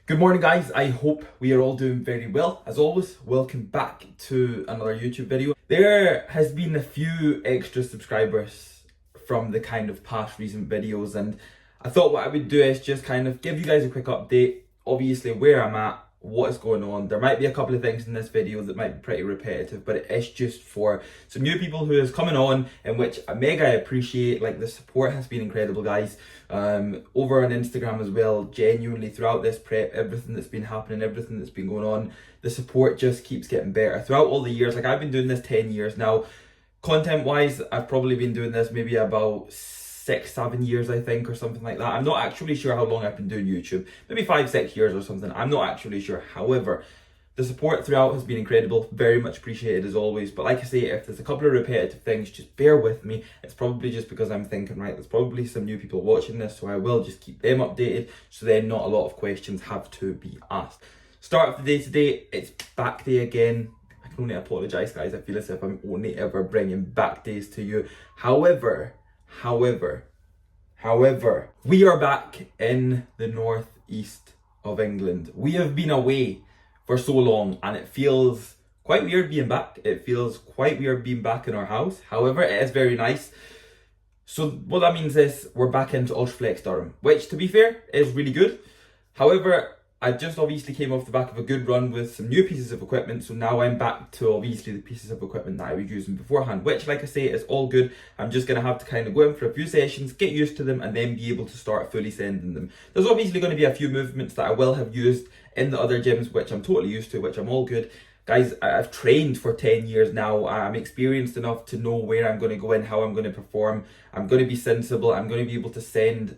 Good morning guys, I hope we are all doing very well. As always, welcome back to another YouTube video. There has been a few extra subscribers from the kind of past recent videos, and I thought what I would do is just kind of give you guys a quick update, obviously where I'm at, what is going on. There might be a couple of things in this video that might be pretty repetitive, but it is just for some new people who is coming on, in which I mega appreciate. Like, the support has been incredible, guys. Over on Instagram as well, genuinely throughout this prep, everything that's been happening, everything that's been going on, the support just keeps getting better throughout all the years. Like, I've been doing this 10 years now. Content wise, I've probably been doing this maybe about 6-7 years, I think, or something like that. I'm not actually sure how long I've been doing YouTube, maybe 5-6 years or something. I'm not actually sure. However, the support throughout has been incredible, very much appreciated as always. But like I say, if there's a couple of repetitive things, just bear with me. It's probably just because I'm thinking, right, there's probably some new people watching this, so I will just keep them updated, so then not a lot of questions have to be asked. Start of the day today, it's back day again. I can only apologise, guys. I feel as if I'm only ever bringing back days to you. However, we are back in the northeast of England. We have been away for so long, and it feels quite weird being back. It feels quite weird being back in our house. However, it is very nice. So what that means is we're back into Ultraflex Durham, which, to be fair, is really good. However, I just obviously came off the back of a good run with some new pieces of equipment, so now I'm back to obviously the pieces of equipment that I was using beforehand, which, like I say, is all good. I'm just going to have to kind of go in for a few sessions, get used to them, and then be able to start fully sending them. There's obviously going to be a few movements that I will have used in the other gyms, which I'm totally used to, which I'm all good. Guys, I've trained for 10 years now. I'm experienced enough to know where I'm going to go in, how I'm going to perform. I'm going to be sensible. I'm going to be able to send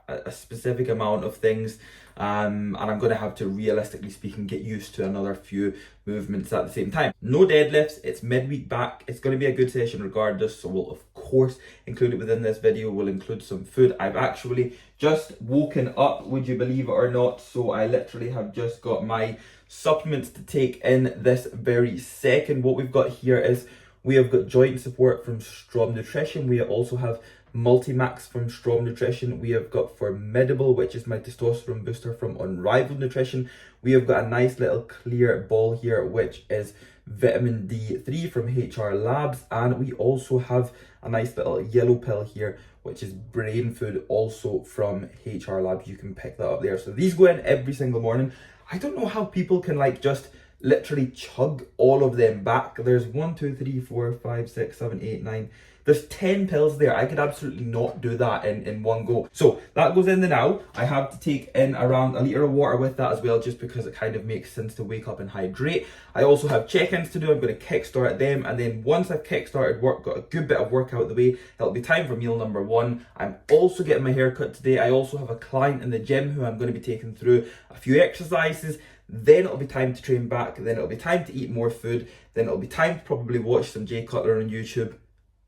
a specific amount of things, and I'm going to have to, realistically speaking, get used to another few movements at the same time. No deadlifts, it's midweek back. It's going to be a good session regardless, so we'll of course include it within this video. We'll include some food. I've actually just woken up, would you believe it or not, so I literally have just got my supplements to take in this very second. What we've got here is we have got joint support from Strom Nutrition. We also have Multimax from Strom Nutrition. We have got Formidable, which is my testosterone booster from Unrivaled Nutrition. We have got a nice little clear ball here, which is vitamin D3 from HR Labs. And we also have a nice little yellow pill here, which is brain food, also from HR Labs. You can pick that up there. So these go in every single morning. I don't know how people can just literally chug all of them back. There's 1, 2, 3, 4, 5, 6, 7, 8, 9. There's 10 pills there. I could absolutely not do that in one go. So that goes in the now. I have to take in around a litre of water with that as well, just because it kind of makes sense to wake up and hydrate. I also have check-ins to do. I'm going to kickstart them, and then once I've kickstarted work, got a good bit of work out of the way, it'll be time for meal number 1. I'm also getting my hair cut today. I also have a client in the gym who I'm going to be taking through a few exercises. Then it'll be time to train back. Then it'll be time to eat more food. Then it'll be time to probably watch some Jay Cutler on YouTube.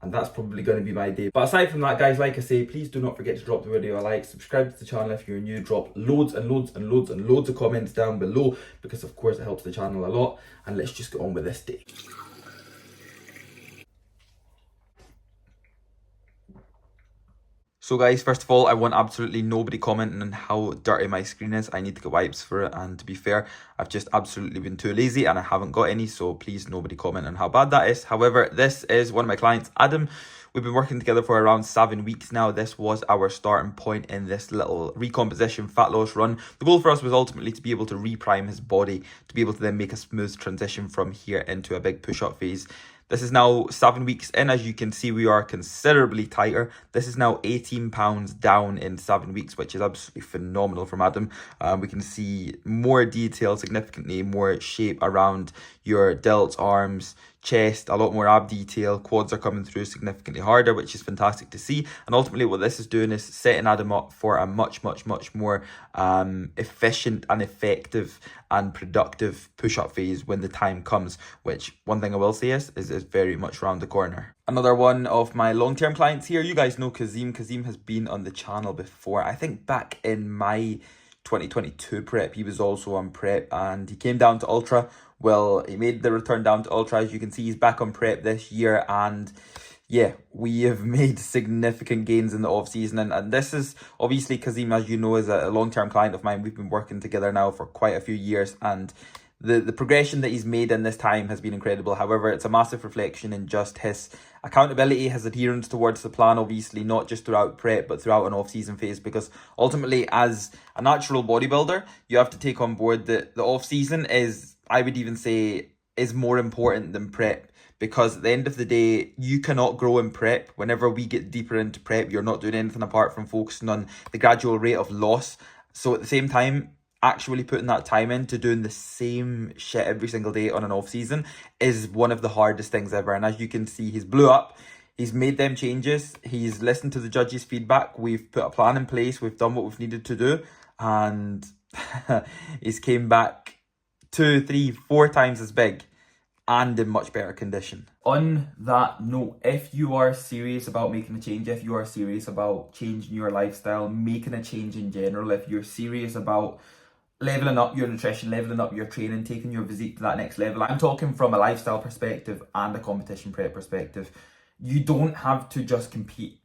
And that's probably going to be my day. But aside from that, guys, like I say, please do not forget to drop the video a like, subscribe to the channel if you're new, drop loads and loads and loads and loads of comments down below, because of course it helps the channel a lot. And let's just get on with this day. So guys, first of all, I want absolutely nobody commenting on how dirty my screen is. I need to get wipes for it, and to be fair, I've just absolutely been too lazy and I haven't got any, so please nobody comment on how bad that is. However, this is one of my clients, Adam. We've been working together for around 7 weeks now. This was our starting point in this little recomposition fat loss run. The goal for us was ultimately to be able to reprime his body, to be able to then make a smooth transition from here into a big push-up phase. This is now 7 weeks in. As you can see, we are considerably tighter. This is now 18 pounds down in 7 weeks, which is absolutely phenomenal from Adam. We can see more detail, significantly more shape around your delts, arms, chest, a lot more ab detail. Quads are coming through significantly harder, which is fantastic to see. And ultimately what this is doing is setting Adam up for a much more efficient and effective and productive push-up phase when the time comes, which one thing I will say is very much around the corner. Another one of my long-term clients here, you guys know Kazim. Kazim has been on the channel before. I think back in my 2022 prep, he was also on prep, and he came down to ultra. Well, he made the return down to ultra. As you can see, he's back on prep this year, and yeah, we have made significant gains in the off season, and this is obviously Kazim, as you know, is a long-term client of mine. We've been working together now for quite a few years, and the progression that he's made in this time has been incredible. However, it's a massive reflection in just his accountability, his adherence towards the plan, obviously not just throughout prep but throughout an off-season phase, because ultimately as a natural bodybuilder you have to take on board that the off-season is, I would even say, is more important than prep, because at the end of the day you cannot grow in prep. Whenever we get deeper into prep, you're not doing anything apart from focusing on the gradual rate of loss. So at the same time, actually putting that time into doing the same shit every single day on an off season is one of the hardest things ever. And as you can see, he's blew up, he's made them changes, he's listened to the judges' feedback, we've put a plan in place, we've done what we've needed to do, and he's came back 2, 3, 4 times as big and in much better condition. On that note, if you are serious about making a change, if you are serious about changing your lifestyle, making a change in general, if you're serious about leveling up your nutrition, leveling up your training, taking your physique to that next level, I'm talking from a lifestyle perspective and a competition prep perspective, you don't have to just compete.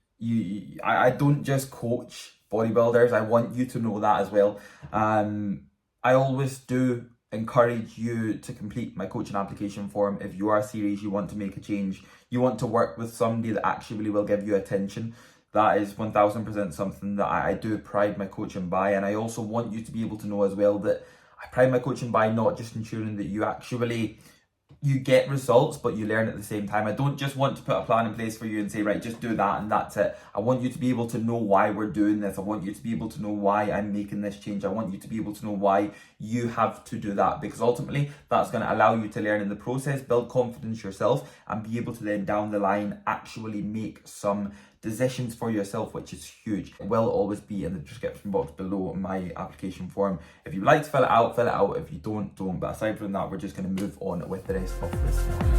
I don't just coach bodybuilders, I want you to know that as well. I always do encourage you to complete my coaching application form if you are serious, you want to make a change, you want to work with somebody that actually will give you attention. That is 1000% something that I do pride my coaching by. And I also want you to be able to know as well that I pride my coaching by not just ensuring that you get results, but you learn at the same time. I don't just want to put a plan in place for you and say, right, just do that and that's it. I want you to be able to know why we're doing this. I want you to be able to know why I'm making this change. I want you to be able to know why you have to do that, because ultimately that's going to allow you to learn in the process, build confidence yourself, and be able to then down the line actually make some decisions for yourself, which is huge. It will always be in the description box below my application form. If you would like to fill it out, fill it out. If you don't. But aside from that, we're just going to move on with the rest of this morning.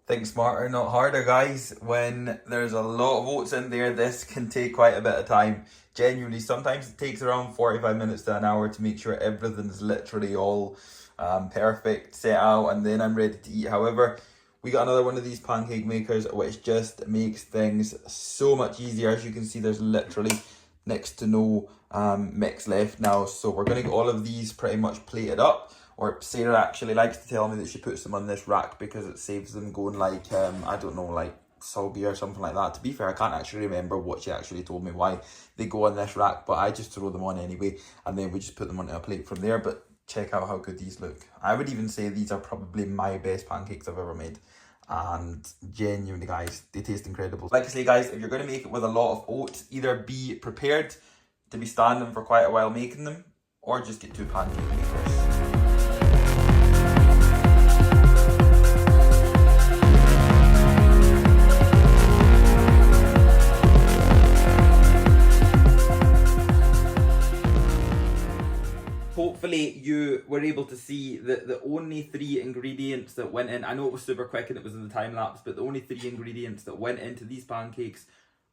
Think smarter, not harder, guys. When there's a lot of oats in there, this can take quite a bit of time. Genuinely, sometimes it takes around 45 minutes to an hour to make sure everything's literally all perfect, set out, and then I'm ready to eat. However, we got another one of these pancake makers, which just makes things so much easier. As you can see, there's literally next to no mix left now. So we're going to get all of these pretty much plated up. Or Sarah actually likes to tell me that she puts them on this rack because it saves them going like, I don't know, like soggy or something like that. To be fair, I can't actually remember what she actually told me why they go on this rack, but I just throw them on anyway, and then we just put them onto a plate from there. But check out how good these look. I would even say these are probably my best pancakes I've ever made. And genuinely, guys, they taste incredible. Like I say, guys, if you're going to make it with a lot of oats, either be prepared to be standing for quite a while making them, or just get 2 pancake makers. Hopefully you were able to see that the only 3 ingredients that went in, I know it was super quick and it was in the time lapse, but the only 3 ingredients that went into these pancakes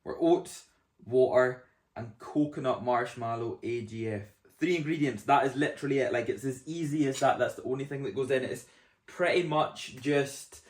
were oats, water, and coconut marshmallow AGF. 3 ingredients, that is literally it. Like, it's as easy as that. That's the only thing that goes in. It's pretty much just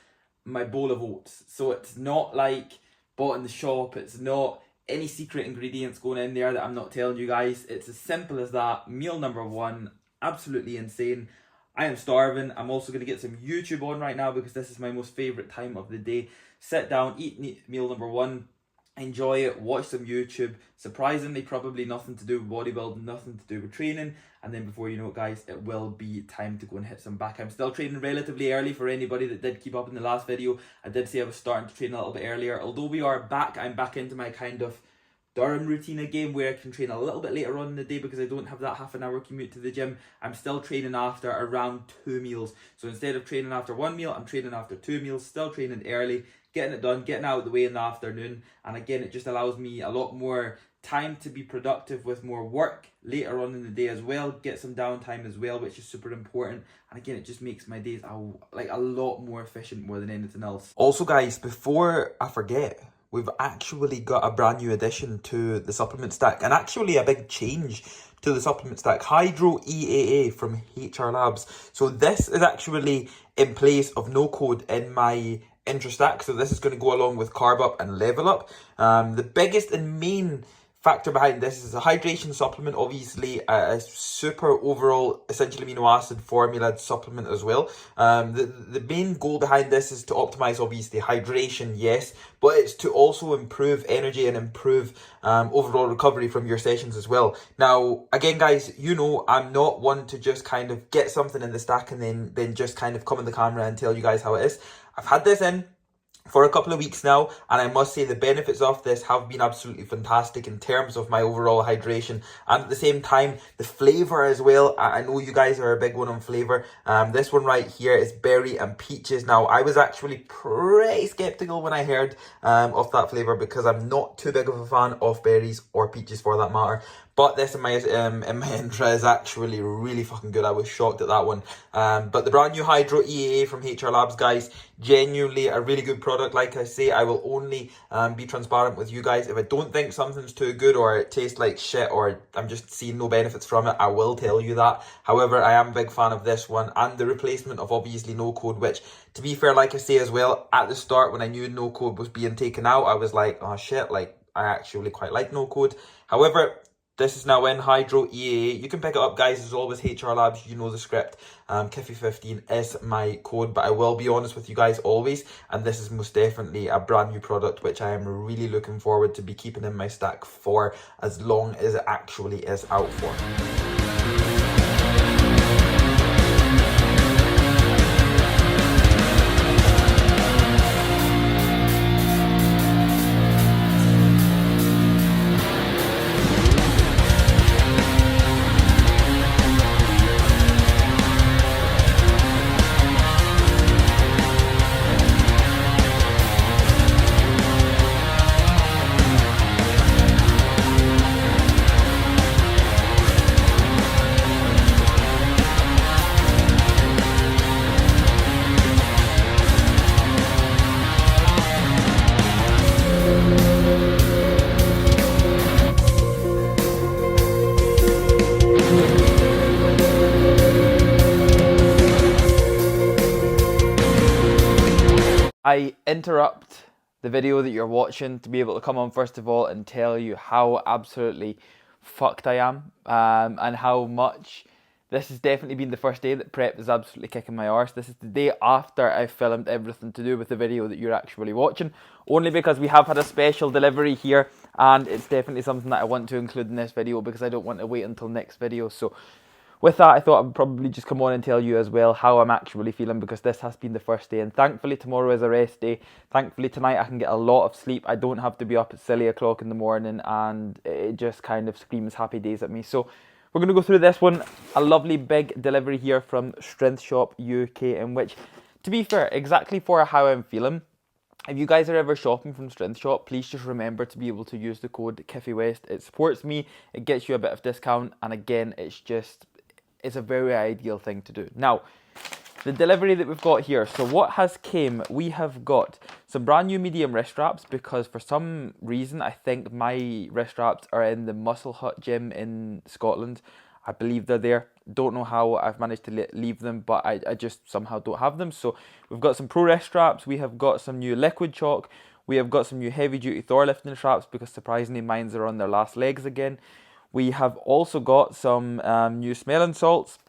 my bowl of oats. So it's not like bought in the shop, it's not any secret ingredients going in there that I'm not telling you guys. It's as simple as that. Meal number 1, absolutely insane. I am starving. I'm also going to get some YouTube on right now because this is my most favourite time of the day. Sit down, eat meal number 1, enjoy it, watch some YouTube. Surprisingly, probably nothing to do with bodybuilding, nothing to do with training. And then before you know it, guys, it will be time to go and hit some back. I'm still training relatively early for anybody that did keep up in the last video. I did say I was starting to train a little bit earlier. Although we are back, I'm back into my kind of Durham routine again, where I can train a little bit later on in the day because I don't have that half an hour commute to the gym. I'm still training after around 2 meals. So instead of training after 1 meal, I'm training after 2 meals, still training early, getting it done, getting out of the way in the afternoon. And again, it just allows me a lot more time to be productive with more work later on in the day as well, get some downtime as well, which is super important. And again, it just makes my days a lot more efficient more than anything else. Also guys, before I forget, we've actually got a brand new addition to the supplement stack, and actually a big change to the supplement stack. Hydro EAA from HR Labs. So this is actually in place of no code in my intro stack. So this is going to go along with Carb Up and Level Up. The biggest and main factor behind this is a hydration supplement, obviously a super overall essential amino acid formula supplement as well. The main goal behind this is to optimize obviously hydration, yes, but it's to also improve energy and improve overall recovery from your sessions as well. Now again guys, you know I'm not one to just kind of get something in the stack and then just kind of come in the camera and tell you guys how it is. I've had this in for a couple of weeks now, and I must say the benefits of this have been absolutely fantastic in terms of my overall hydration, and at the same time the flavor as well. I know you guys are a big one on flavor. This one right here is berry and peaches. Now I was actually pretty skeptical when I heard of that flavor, because I'm not too big of a fan of berries or peaches for that matter. But this in my intro is actually really fucking good. I was shocked at that one. But the brand new Hydro EAA from HR Labs, guys, genuinely a really good product. Like I say, I will only be transparent with you guys. If I don't think something's too good, or it tastes like shit, or I'm just seeing no benefits from it, I will tell you that. However, I am a big fan of this one and the replacement of obviously no code, which, to be fair, like I say as well, at the start when I knew no code was being taken out, I was like, oh shit, like I actually quite like no code. However, this is now in Hydro EAA. You can pick it up, guys. As always, HR Labs, you know the script. Kiffy15 is my code, but I will be honest with you guys always, and this is most definitely a brand new product which I am really looking forward to be keeping in my stack for as long as it actually is out for. I interrupt the video that you're watching to be able to come on first of all and tell you how absolutely fucked I am, and how much this has definitely been the first day that prep is absolutely kicking my arse. This is the day after I filmed everything to do with the video that you're actually watching, only because we have had a special delivery here, and it's definitely something that I want to include in this video because I don't want to wait until next video. So with that, I thought I would probably just come on and tell you as well how I'm actually feeling, because this has been the first day, and thankfully tomorrow is a rest day. Thankfully tonight I can get a lot of sleep. I don't have to be up at silly o'clock in the morning, and it just kind of screams happy days at me. So we're going to go through this one. A lovely big delivery here from Strength Shop UK, in which, to be fair, exactly for how I'm feeling, if you guys are ever shopping from Strength Shop, please just remember to be able to use the code KiffyWest. It supports me, it gets you a bit of discount, and again, it's a very ideal thing to do. Now, the delivery that we've got here. So what has came, we have got some brand new medium wrist straps, because for some reason, I think my wrist straps are in the Muscle Hut gym in Scotland. I believe they're there. Don't know how I've managed to leave them, but I just somehow don't have them. So we've got some pro wrist straps. We have got some new liquid chalk. We have got some new heavy duty Thor lifting straps, because surprisingly mine's are on their last legs again. We have also got some new smelling salts,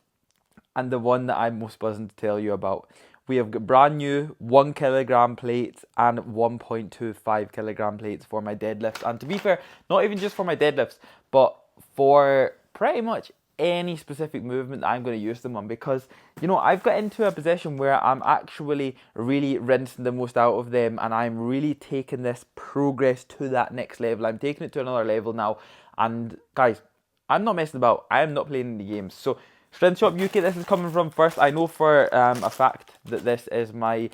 and the one that I'm most buzzing to tell you about. We have got brand new 1 kilogram plates and 1.25 kilogram plates for my deadlifts. And to be fair, not even just for my deadlifts, but for pretty much any specific movement that I'm going to use them on, because, you know, I've got into a position where I'm actually really rinsing the most out of them, and I'm really taking this progress to that next level. I'm taking it to another level now, and guys, I'm not messing about. I am not playing any games. So Strength Shop UK, this is coming from first. I know for a fact that this is my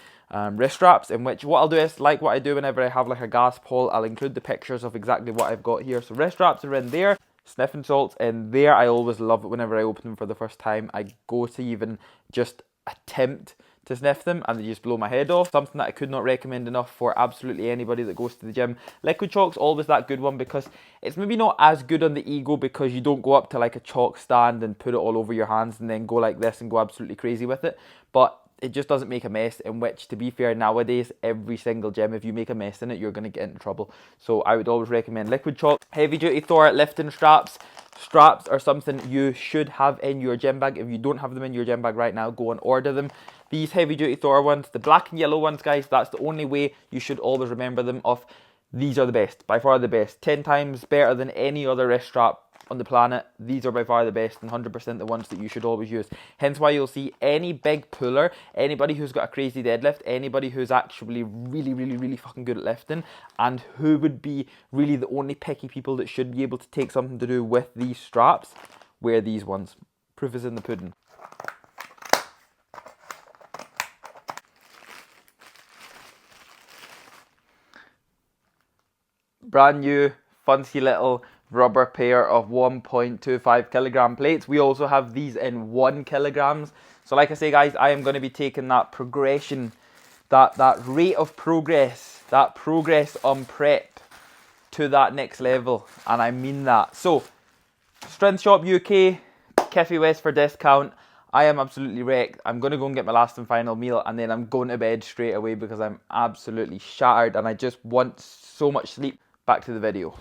wrist straps, in which what I'll do is, like what I do whenever I have like a gasp haul, I'll include the pictures of exactly what I've got here. So wrist straps are in there, sniffing salts in there. I always love it whenever I open them for the first time. I go to even just attempt to sniff them and they just blow my head off. Something that I could not recommend enough for absolutely anybody that goes to the gym. Liquid chalk's always that good one, because it's maybe not as good on the ego, because you don't go up to like a chalk stand and put it all over your hands and then go like this and go absolutely crazy with it, but it just doesn't make a mess, in which, to be fair, nowadays every single gym, if you make a mess in it, you're going to get into trouble. So I would always recommend liquid chalk. Heavy duty Thor lifting straps. Straps are something you should have in your gym bag. If you don't have them in your gym bag right now, go and order them. These heavy duty Thor ones, the black and yellow ones, guys, that's the only way you should always remember them of. These are the best, by far the best. 10 times better than any other wrist strap on the planet. These are by far the best and 100% the ones that you should always use. Hence why you'll see any big puller, anybody who's got a crazy deadlift, anybody who's actually really fucking good at lifting, and who would be really the only picky people that should be able to take something to do with these straps, wear these ones. Proof is in the pudding. Brand new, fancy little rubber pair of 1.25 kilogram plates. We also have these in 1 kilograms. So like I say, guys, I am going to be taking that progression, that rate of progress, that progress on prep to that next level. And I mean that. So, Strength Shop UK, Kiffy West for discount. I am absolutely wrecked. I'm going to go and get my last and final meal, and then I'm going to bed straight away because I'm absolutely shattered and I just want so much sleep. Back to the video.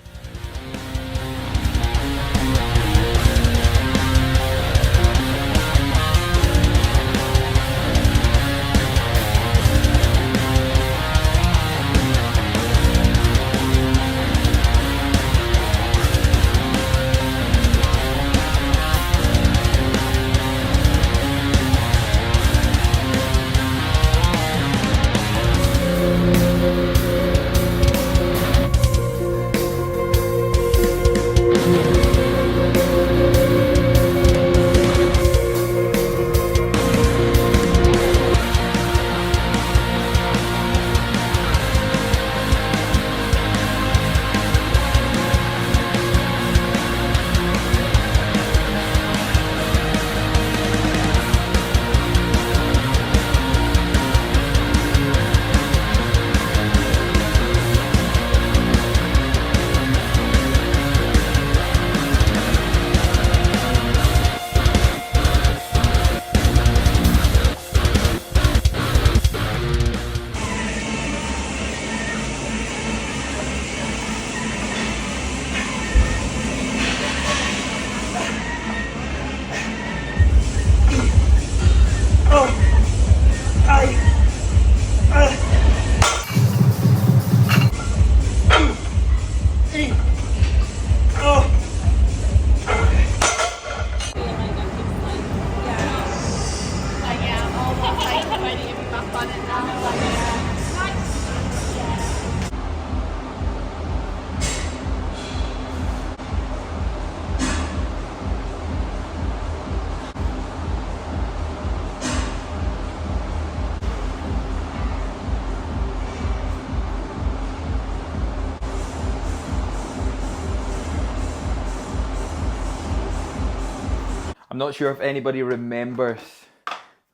I'm not sure if anybody remembers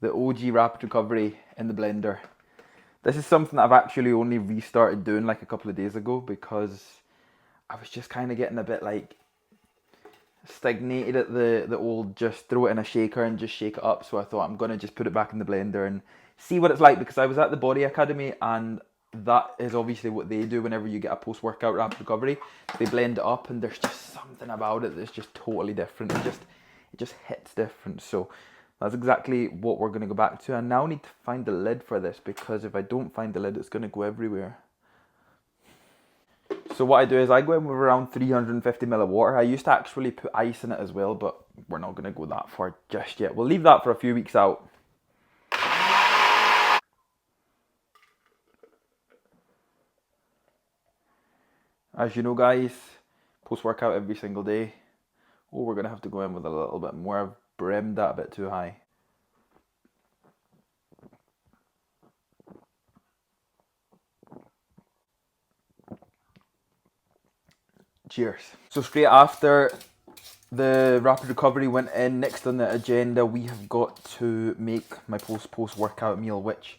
the OG rapid recovery in the blender. This is something that I've actually only restarted doing like a couple of days ago, because I was just kind of getting a bit like stagnated at the old just throw it in a shaker and just shake it up. So I thought I'm going to just put it back in the blender and see what it's like, because I was at the Body Academy and that is obviously what they do whenever you get a post-workout rapid recovery. They blend it up and there's just something about it that's just totally different. It just hits different. So that's exactly what we're going to go back to. I now need to find the lid for this, because if I don't find the lid, it's going to go everywhere. So what I do is I go in with around 350 ml of water. I used to actually put ice in it as well, but we're not going to go that far just yet. We'll leave that for a few weeks out. As you know, guys, post-workout every single day. Oh, we're going to have to go in with a little bit more. I've brimmed that a bit too high. Cheers. So straight after the rapid recovery went in, next on the agenda we have got to make my post-workout meal, which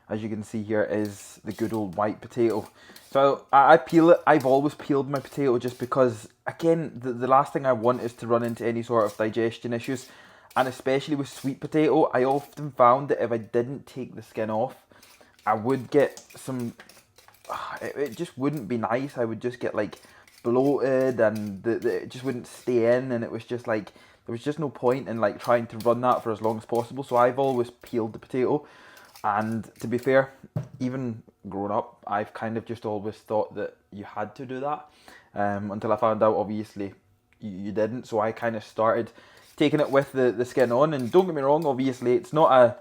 as you can see here is the good old white potato. So I peel it. I've always peeled my potato just because, again, the last thing I want is to run into any sort of digestion issues. And especially with sweet potato, I often found that if I didn't take the skin off, I would get some, it just wouldn't be nice. I would just get like bloated and it just wouldn't stay in, and it was just like, there was just no point in like trying to run that for as long as possible. So I've always peeled the potato. And to be fair, even growing up, I've kind of just always thought that you had to do that, until I found out obviously you didn't. So I kind of started taking it with the skin on. And don't get me wrong, obviously it's not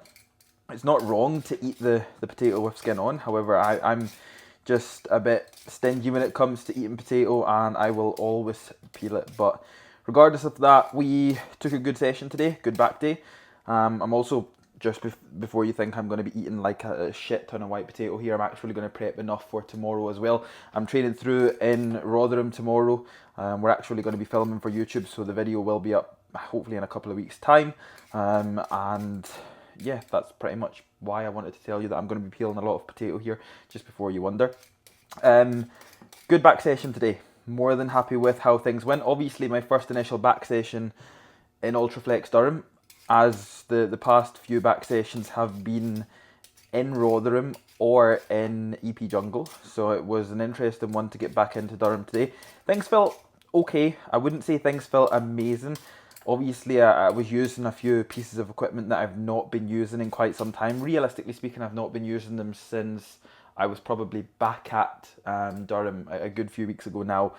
wrong to eat the potato with skin on. However, I'm just a bit stingy when it comes to eating potato, and I will always peel it. But regardless of that, we took a good session today, good back day. I'm also, just before you think I'm going to be eating like a shit ton of white potato here, I'm actually going to prep enough for tomorrow as well. I'm training through in Rotherham tomorrow. We're actually going to be filming for YouTube, so the video will be up hopefully in a couple of weeks' time. And yeah, that's pretty much why I wanted to tell you that I'm going to be peeling a lot of potato here, just before you wonder. Good back session today. More than happy with how things went. Obviously, my first initial back session in Ultraflex Durham, as the past few back sessions have been in Rotherham or in EP Jungle. So it was an interesting one to get back into Durham today. Things felt okay. I wouldn't say things felt amazing. Obviously, I was using a few pieces of equipment that I've not been using in quite some time. Realistically speaking, I've not been using them since I was probably back at Durham a good few weeks ago now.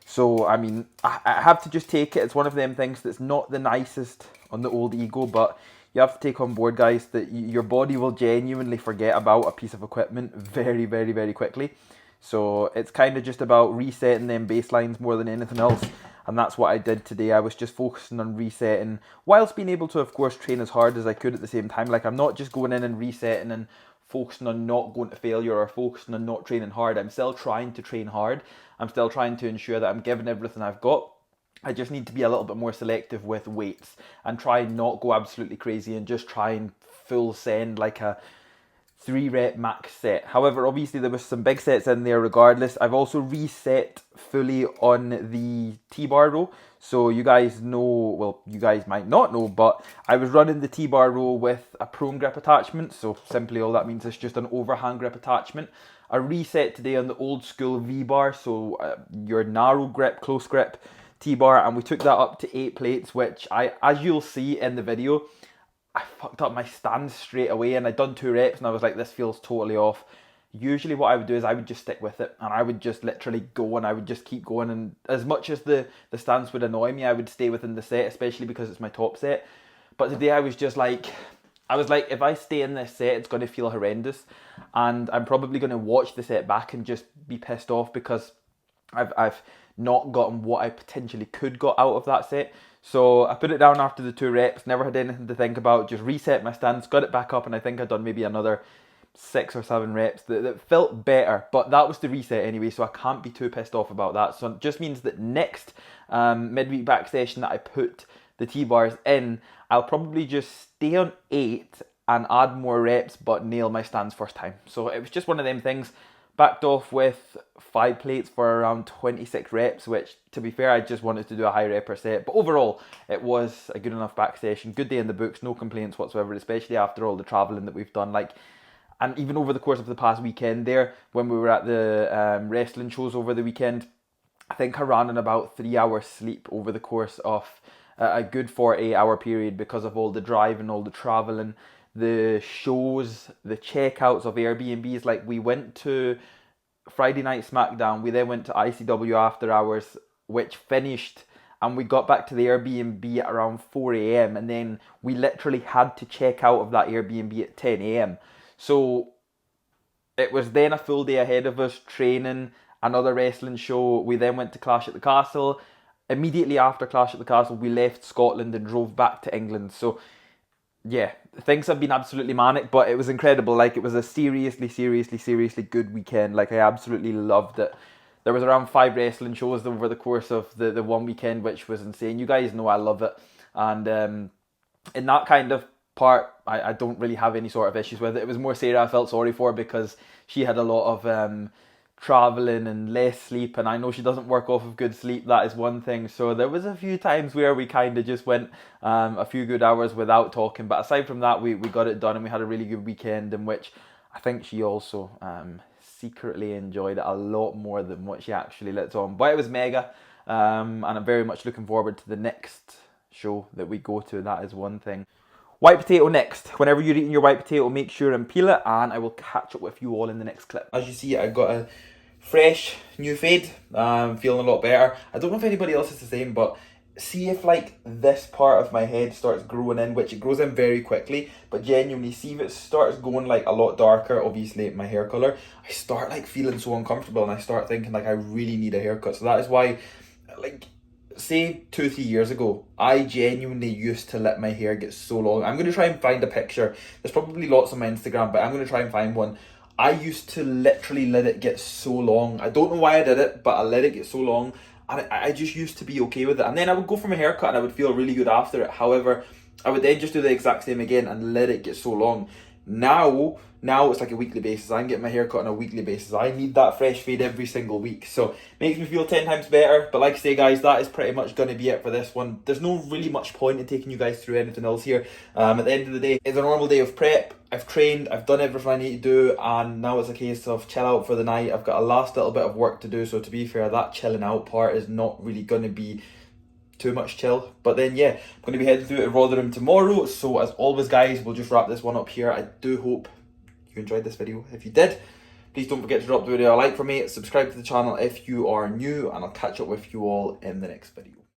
So, I mean, I have to just take it. It's one of them things that's not the nicest on the old ego, but you have to take on board, guys, that your body will genuinely forget about a piece of equipment very, very, very quickly. So it's kind of just about resetting them baselines more than anything else. And that's what I did today. I was just focusing on resetting, whilst being able to, of course, train as hard as I could at the same time. Like, I'm not just going in and resetting and focusing on not going to failure or focusing on not training hard. I'm still trying to train hard. I'm still trying to ensure that I'm giving everything I've got. I just need to be a little bit more selective with weights and try and not go absolutely crazy and just try and full send like a 3-rep max set. However, obviously there was some big sets in there regardless. I've also reset fully on the T-bar row. So you guys know, well, you guys might not know, but I was running the T-bar row with a prone grip attachment. So simply all that means is just an overhand grip attachment. I reset today on the old school V-bar, so your narrow grip, close grip T-bar, and we took that up to 8 plates, which as you'll see in the video, I fucked up my stance straight away, and I'd done 2 reps and I was like, this feels totally off. Usually what I would do is I would just stick with it, and I would just literally go and I would just keep going, and as much as the stance would annoy me, I would stay within the set, especially because it's my top set. But today I was like, if I stay in this set, it's going to feel horrendous, and I'm probably going to watch the set back and just be pissed off because I've not gotten what I potentially could got out of that set. So I put it down after the 2 reps, never had anything to think about, just reset my stance, got it back up, and I think I'd done maybe another 6 or 7 reps that felt better, but that was the reset anyway, so I can't be too pissed off about that. So it just means that next midweek back session that I put the T-bars in, I'll probably just stay on 8 and add more reps, but nail my stance first time. So it was just one of them things. Backed off with 5 plates for around 26 reps, which, to be fair, I just wanted to do a high rep per set. But overall, it was a good enough back session. Good day in the books, no complaints whatsoever, especially after all the travelling that we've done. And even over the course of the past weekend there, when we were at the wrestling shows over the weekend, I think I ran on about 3 hours sleep over the course of a good 48-hour period because of all the driving, all the travelling, the shows, the checkouts of Airbnbs. Like, we went to Friday Night SmackDown, we then went to ICW After Hours, which finished, and we got back to the Airbnb at around 4 a.m. and then we literally had to check out of that Airbnb at 10 a.m. So it was then a full day ahead of us, training, another wrestling show. We then went to Clash at the Castle. immediately after Clash at the Castle, we left Scotland and drove back to England. So yeah, things have been absolutely manic, but it was incredible. Like, it was a seriously good weekend. Like, I absolutely loved it. There was around 5 wrestling shows over the course of the one weekend, which was insane. You guys know I love it. And in that kind of part, I don't really have any sort of issues with it. It was more Sarah I felt sorry for, because she had a lot of traveling and less sleep, and I know she doesn't work off of good sleep. That is one thing. So there was a few times where we kind of just went a few good hours without talking, but aside from that, we got it done, and we had a really good weekend, in which I think she also secretly enjoyed it a lot more than what she actually lets on. But it was mega, and I'm very much looking forward to the next show that we go to. That is one thing. White potato next. Whenever you're eating your white potato, make sure and peel it, and I will catch up with you all in the next clip. As you see, I've got a fresh new fade. I'm feeling a lot better. I don't know if anybody else is the same, but see if like this part of my head starts growing in, which it grows in very quickly, but genuinely see if it starts going like a lot darker, obviously my hair colour, I start like feeling so uncomfortable, and I start thinking like I really need a haircut. So that is why, like, say 2-3 years ago, I genuinely used to let my hair get so long. I'm going to try and find a picture. There's probably lots on my Instagram, but I'm going to try and find one. I used to literally let it get so long. I don't know why I did it, but I let it get so long, and I just used to be okay with it. And then I would go for my haircut and I would feel really good after it. However, I would then just do the exact same again and let it get so long. Now it's like a weekly basis. I'm getting my hair cut on a weekly basis. I need that fresh fade every single week. So makes me feel 10 times better. But like I say, guys, that is pretty much going to be it for this one. There's no really much point in taking you guys through anything else here. At the end of the day, it's a normal day of prep. I've trained, I've done everything I need to do, and now it's a case of chill out for the night. I've got a last little bit of work to do. So to be fair, that chilling out part is not really going to be too much chill. But then yeah, I'm going to be heading through to Rotherham tomorrow. So as always, guys, we'll just wrap this one up here. I do hope you enjoyed this video. If you did, please don't forget to drop the video a like for me, subscribe to the channel if you are new, and I'll catch up with you all in the next video.